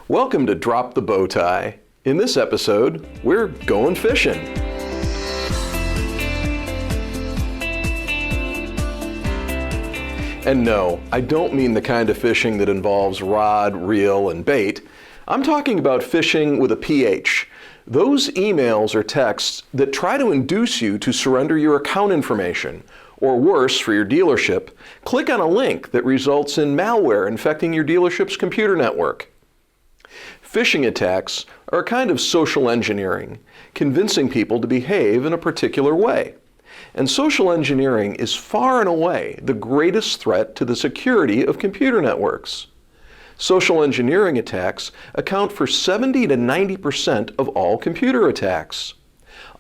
Welcome to Drop the Bow Tie. In this episode, we're going fishing. And no, I don't mean the kind of fishing that involves rod, reel, and bait. I'm talking about fishing with a PH. Those emails or texts that try to induce you to surrender your account information, or worse, for your dealership, click on a link that results in malware infecting your dealership's computer network. Phishing attacks are a kind of social engineering, convincing people to behave in a particular way. And social engineering is far and away the greatest threat to the security of computer networks. Social engineering attacks account for 70 to 90% of all computer attacks.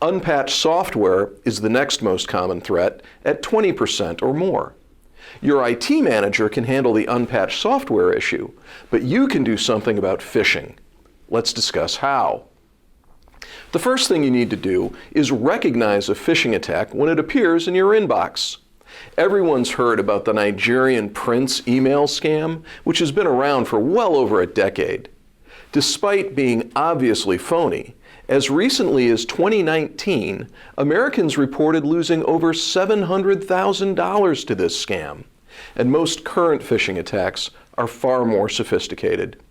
Unpatched software is the next most common threat at 20% or more. Your IT manager can handle the unpatched software issue, but you can do something about phishing. Let's discuss how. The first thing you need to do is recognize a phishing attack when it appears in your inbox. Everyone's heard about the Nigerian prince email scam, which has been around for well over a decade. Despite being obviously phony, as recently as 2019, Americans reported losing over $700,000 to this scam, and most current phishing attacks are far more sophisticated.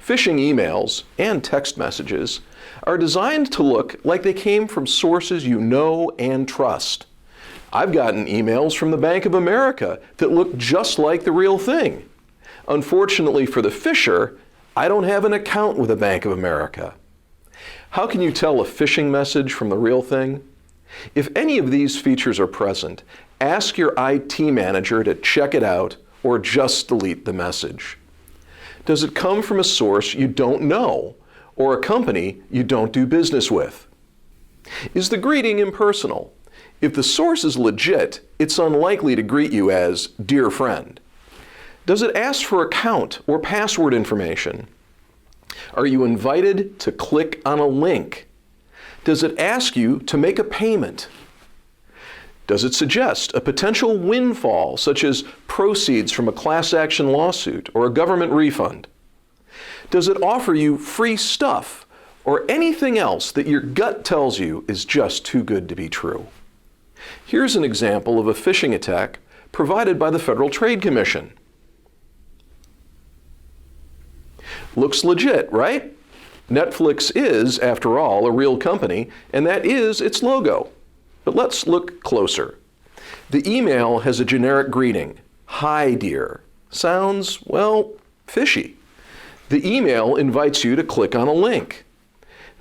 Phishing emails and text messages are designed to look like they came from sources you know and trust. I've gotten emails from the Bank of America that look just like the real thing. Unfortunately for the phisher, I don't have an account with the Bank of America. How can you tell a phishing message from the real thing? If any of these features are present, ask your IT manager to check it out or just delete the message. Does it come from a source you don't know or a company you don't do business with? Is the greeting impersonal? If the source is legit, it's unlikely to greet you as "dear friend." Does it ask for account or password information? Are you invited to click on a link? Does it ask you to make a payment? Does it suggest a potential windfall, such as proceeds from a class action lawsuit or a government refund? Does it offer you free stuff or anything else that your gut tells you is just too good to be true? Here's an example of a phishing attack provided by the Federal Trade Commission. Looks legit, right? Netflix is, after all, a real company, and that is its logo. But let's look closer. The email has a generic greeting, "Hi, dear." Sounds, well, fishy. The email invites you to click on a link.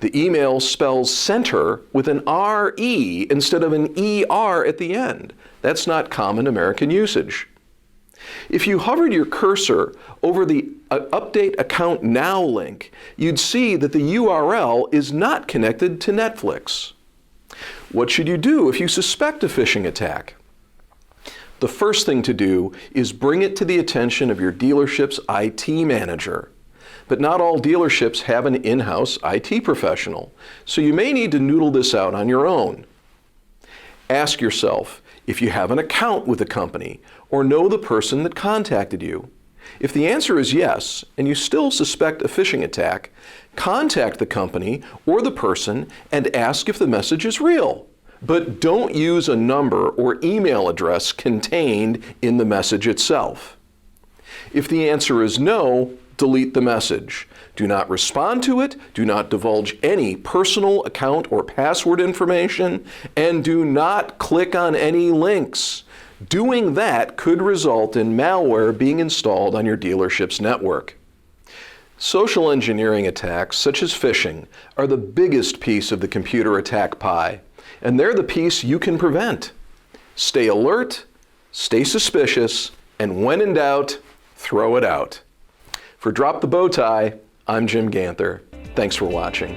The email spells center with an R-E instead of an E-R at the end. That's not common American usage. If you hovered your cursor over the Update Account Now link, you'd see that the URL is not connected to Netflix. What should you do if you suspect a phishing attack? The first thing to do is bring it to the attention of your dealership's IT manager. But not all dealerships have an in-house IT professional, so you may need to noodle this out on your own. Ask yourself if you have an account with the company or know the person that contacted you. If the answer is yes, and you still suspect a phishing attack, contact the company or the person and ask if the message is real. But don't use a number or email address contained in the message itself. If the answer is no, delete the message. Do not respond to it, do not divulge any personal account or password information, and do not click on any links. Doing that could result in malware being installed on your dealership's network. Social engineering attacks, such as phishing, are the biggest piece of the computer attack pie, and they're the piece you can prevent. Stay alert, stay suspicious, and when in doubt, throw it out. For Drop the Bow Tie, I'm Jim Ganther. Thanks for watching.